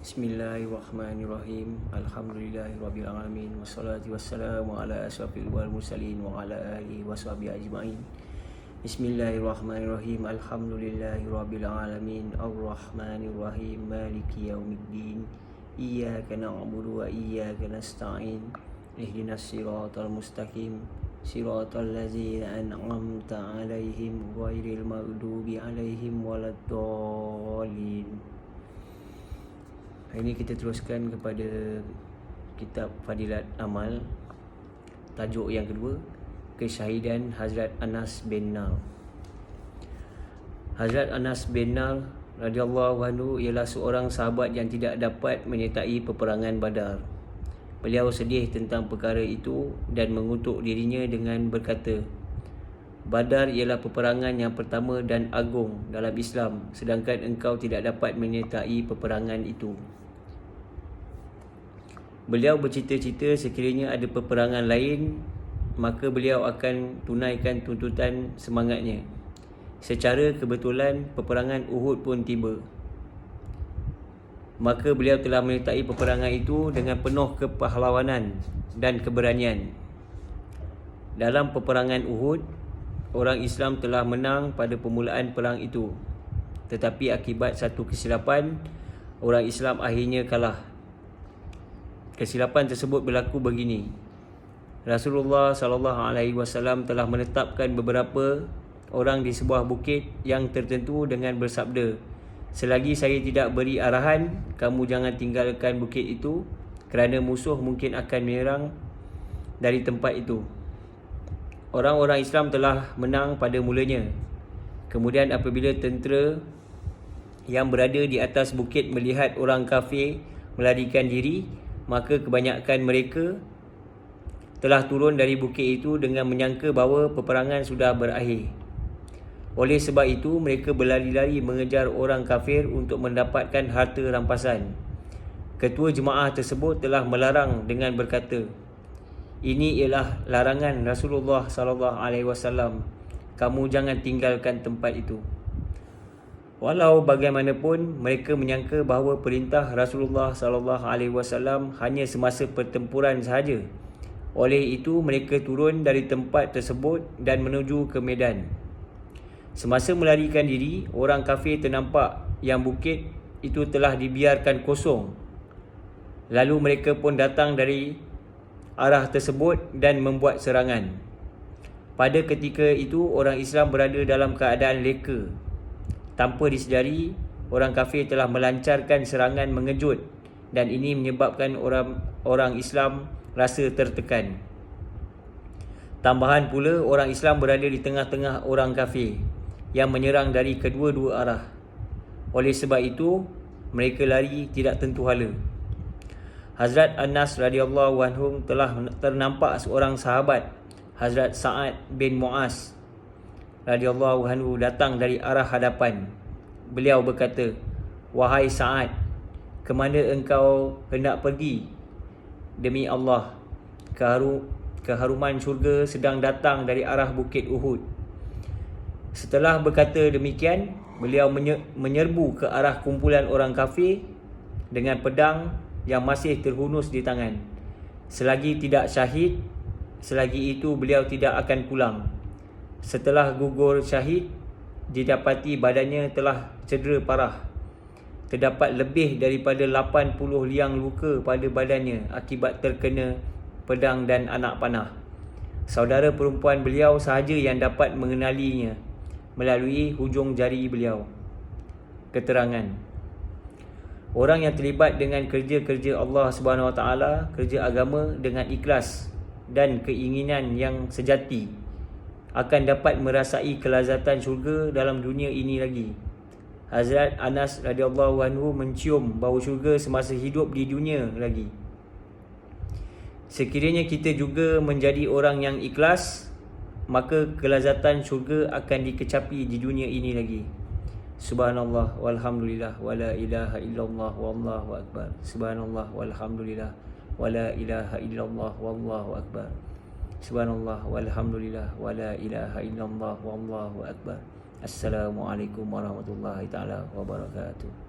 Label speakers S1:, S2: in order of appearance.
S1: Bismillahirrahmanirrahim. Alhamdulillahirabbil alamin wassalatu wassalamu ala asyrafil mursalin wa ala alihi washabihi ajmain. Bismillahirrahmanirrahim. Alhamdulillahirabbil alamin arrahmanirrahim maliki yaumiddin. Iyyaka na'budu wa iyyaka nasta'in. Ihdinas siratal mustaqim. Siratal ladzina an'amta 'alaihim ghairil maghdubi 'alaihim waladdallin. Hari ini kita teruskan kepada kitab Fadilat Amal, tajuk yang kedua, Kesyahidan Hazrat Anas bin Nar. Hazrat Anas bin Nar radhiyallahu anhu ialah seorang sahabat yang tidak dapat menyertai peperangan Badar. Beliau sedih tentang perkara itu dan mengutuk dirinya dengan berkata, Badar ialah peperangan yang pertama dan agung dalam Islam, sedangkan engkau tidak dapat menyertai peperangan itu. Beliau bercita-cita sekiranya ada peperangan lain, maka beliau akan tunaikan tuntutan semangatnya. Secara kebetulan peperangan Uhud pun tiba. Maka beliau telah menyertai peperangan itu dengan penuh kepahlawanan dan keberanian. Dalam peperangan Uhud, orang Islam telah menang pada permulaan perang itu. Tetapi akibat satu kesilapan, orang Islam akhirnya kalah. Kesilapan tersebut berlaku begini. Rasulullah SAW telah menetapkan beberapa orang di sebuah bukit yang tertentu dengan bersabda, selagi saya tidak beri arahan, kamu jangan tinggalkan bukit itu kerana musuh mungkin akan menyerang dari tempat itu. Orang-orang Islam telah menang pada mulanya. Kemudian apabila tentera yang berada di atas bukit melihat orang kafir melarikan diri, maka kebanyakan mereka telah turun dari bukit itu dengan menyangka bahawa peperangan sudah berakhir. Oleh sebab itu, mereka berlari-lari mengejar orang kafir untuk mendapatkan harta rampasan. Ketua jemaah tersebut telah melarang dengan berkata, ini ialah larangan Rasulullah SAW. Kamu jangan tinggalkan tempat itu. Walau bagaimanapun, mereka menyangka bahawa perintah Rasulullah SAW hanya semasa pertempuran sahaja. Oleh itu, mereka turun dari tempat tersebut dan menuju ke medan. Semasa melarikan diri, orang kafir ternampak yang bukit itu telah dibiarkan kosong. Lalu mereka pun datang dari arah tersebut dan membuat serangan. Pada ketika itu, orang Islam berada dalam keadaan leka. Tanpa disedari, orang kafir telah melancarkan serangan mengejut dan ini menyebabkan orang Islam rasa tertekan. Tambahan pula, orang Islam berada di tengah-tengah orang kafir yang menyerang dari kedua-dua arah. Oleh sebab itu, mereka lari tidak tentu hala. Hazrat Anas radhiyallahu anhu telah ternampak seorang sahabat, Hazrat Sa'ad bin Mu'az radhiyallahu anhu datang dari arah hadapan. Beliau berkata, wahai Sa'ad, ke mana engkau hendak pergi? Demi Allah, keharuman syurga sedang datang dari arah bukit Uhud. Setelah berkata demikian, beliau menyerbu ke arah kumpulan orang kafir dengan pedang yang masih terhunus di tangan. Selagi tidak syahid, selagi itu beliau tidak akan pulang. Setelah gugur syahid, didapati badannya telah cedera parah. Terdapat lebih daripada 80 liang luka pada badannya akibat terkena pedang dan anak panah. Saudara perempuan beliau sahaja yang dapat mengenalinya melalui hujung jari beliau. Keterangan: orang yang terlibat dengan kerja-kerja Allah SWT, kerja agama dengan ikhlas dan keinginan yang sejati, akan dapat merasai kelazatan syurga dalam dunia ini lagi. Hazrat Anas radhiyallahu anhu mencium bau syurga semasa hidup di dunia lagi. Sekiranya kita juga menjadi orang yang ikhlas, maka kelazatan syurga akan dikecapi di dunia ini lagi. Subhanallah walhamdulillah wala ilaha illallah wallahu akbar. Subhanallah walhamdulillah wala ilaha illallah wallahu akbar. Subhanallah walhamdulillah wala ilaha illallah wallahu akbar. Assalamualaikum warahmatullahi taala wabarakatuh.